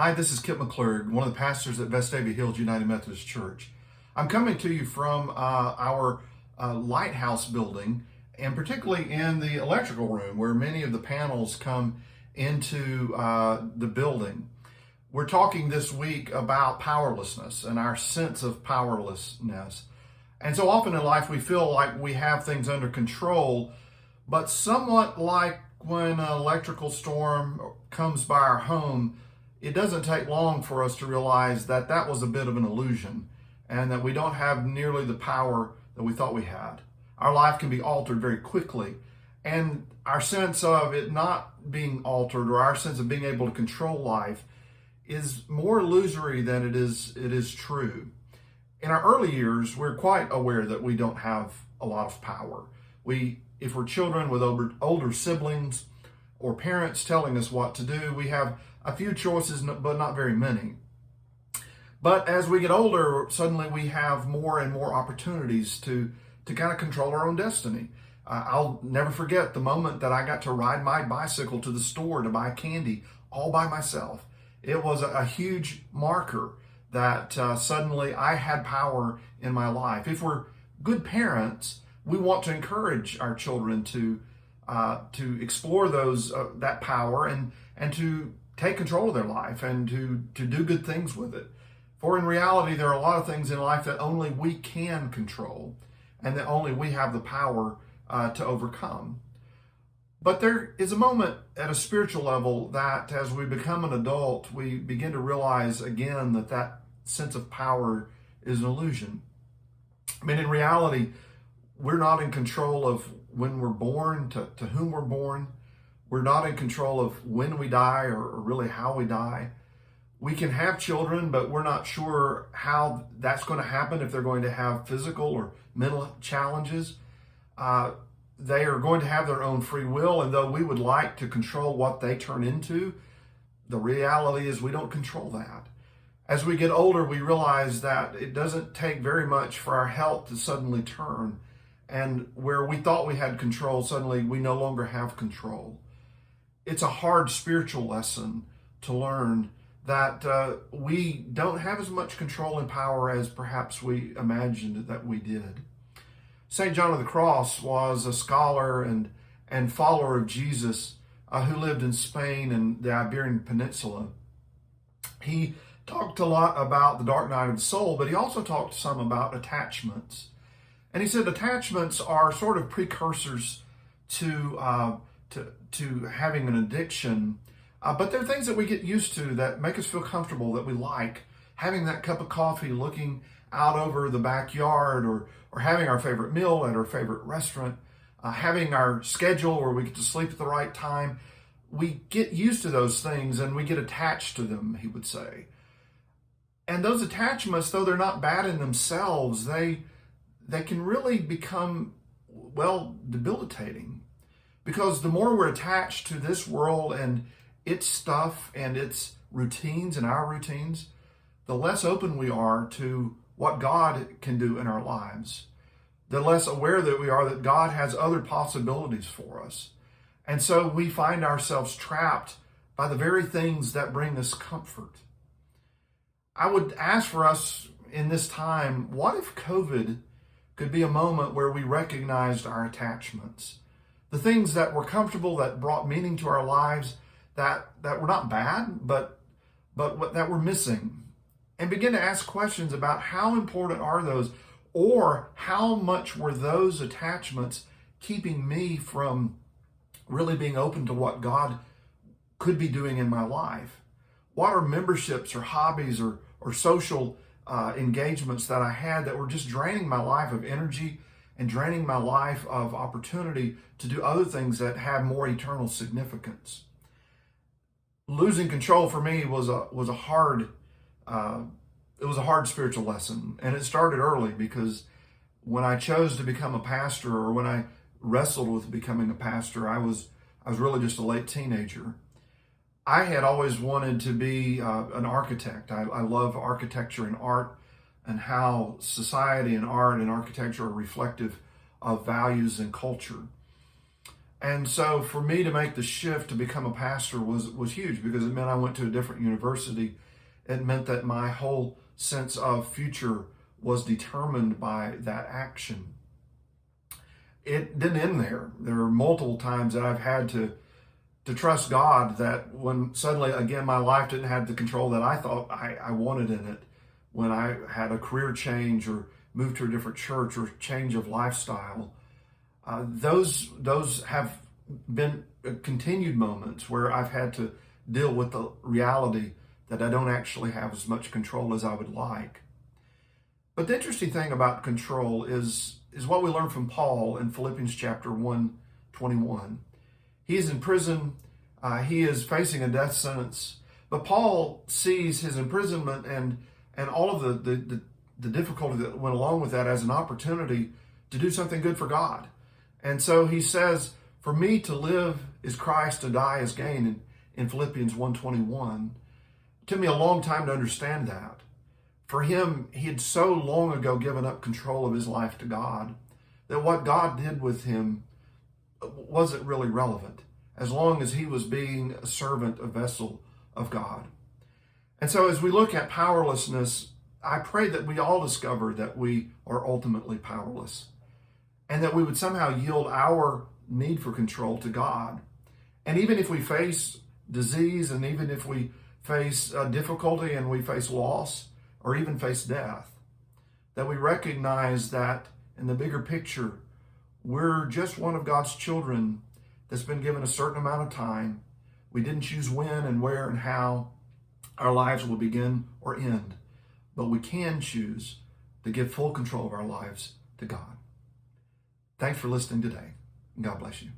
Hi, this is Kipp McClurg, one of the pastors at Vestavia Hills United Methodist Church. I'm coming to you from our lighthouse building, and particularly in the electrical room where many of the panels come into the building. We're talking this week about powerlessness and our sense of powerlessness. And so often in life we feel like we have things under control, but somewhat like when an electrical storm comes by our home, it doesn't take long for us to realize that that was a bit of an illusion and that we don't have nearly the power that we thought we had. Our life can be altered very quickly, and our sense of it not being altered, or our sense of being able to control life, is more illusory than it is true. In our early years, we're quite aware that we don't have a lot of power. If we're children with older siblings or parents telling us what to do, we have a few choices, but not very many. But as we get older, suddenly we have more and more opportunities to kind of control our own destiny. I'll never forget the moment that I got to ride my bicycle to the store to buy candy all by myself. It was a huge marker that suddenly I had power in my life. If we're good parents, we want to encourage our children to explore that power and to take control of their life and to do good things with it. For in reality, there are a lot of things in life that only we can control and that only we have the power to overcome. But there is a moment at a spiritual level that as we become an adult, we begin to realize again that sense of power is an illusion. I mean, in reality, we're not in control of when we're born, to whom we're born. We're not in control of when we die or really how we die. We can have children, but we're not sure how that's going to happen, if they're going to have physical or mental challenges. They are going to have their own free will, and though we would like to control what they turn into, the reality is we don't control that. As we get older, we realize that it doesn't take very much for our health to suddenly turn, and where we thought we had control, suddenly we no longer have control. It's a hard spiritual lesson to learn that we don't have as much control and power as perhaps we imagined that we did. St. John of the Cross was a scholar and follower of Jesus who lived in Spain and the Iberian Peninsula. He talked a lot about the dark night of the soul, but he also talked some about attachments. And he said attachments are sort of precursors to having an addiction, but they're things that we get used to that make us feel comfortable, that we like. Having that cup of coffee, looking out over the backyard, or having our favorite meal at our favorite restaurant, having our schedule where we get to sleep at the right time. We get used to those things and we get attached to them, he would say. And those attachments, though they're not bad in themselves, they can really become, well, debilitating. Because the more we're attached to this world and its stuff and its routines and our routines, the less open we are to what God can do in our lives. The less aware that we are that God has other possibilities for us. And so we find ourselves trapped by the very things that bring us comfort. I would ask for us in this time, what if COVID could be a moment where we recognized our attachments? The things that were comfortable, that brought meaning to our lives, that were not bad, but that were missing. And begin to ask questions about how important are those, or how much were those attachments keeping me from really being open to what God could be doing in my life? What are memberships or hobbies or social engagements that I had that were just draining my life of energy and draining my life of opportunity to do other things that have more eternal significance? Losing control for me was a hard spiritual lesson, and it started early, because when I chose to become a pastor, or when I wrestled with becoming a pastor, I was really just a late teenager. I had always wanted to be an architect. I love architecture and art, and how society and art and architecture are reflective of values and culture. And so for me to make the shift to become a pastor was huge, because it meant I went to a different university. It meant that my whole sense of future was determined by that action. It didn't end there. There were multiple times that I've had to trust God, that when suddenly, again, my life didn't have the control that I thought I wanted in it, when I had a career change or moved to a different church or change of lifestyle. Those have been continued moments where I've had to deal with the reality that I don't actually have as much control as I would like. But the interesting thing about control is what we learn from Paul in Philippians chapter 1:21. He is in prison. He is facing a death sentence. But Paul sees his imprisonment and all of the difficulty that went along with that as an opportunity to do something good for God. And so he says, for me to live is Christ, to die is gain, in Philippians 1:21. It took me a long time to understand that. For him, he had so long ago given up control of his life to God that what God did with him wasn't really relevant, as long as he was being a servant, a vessel of God. And so as we look at powerlessness, I pray that we all discover that we are ultimately powerless, and that we would somehow yield our need for control to God. And even if we face disease, and even if we face difficulty and we face loss, or even face death, that we recognize that in the bigger picture, we're just one of God's children that's been given a certain amount of time. We didn't choose when and where and how our lives will begin or end, but we can choose to give full control of our lives to God. Thanks for listening today. God bless you.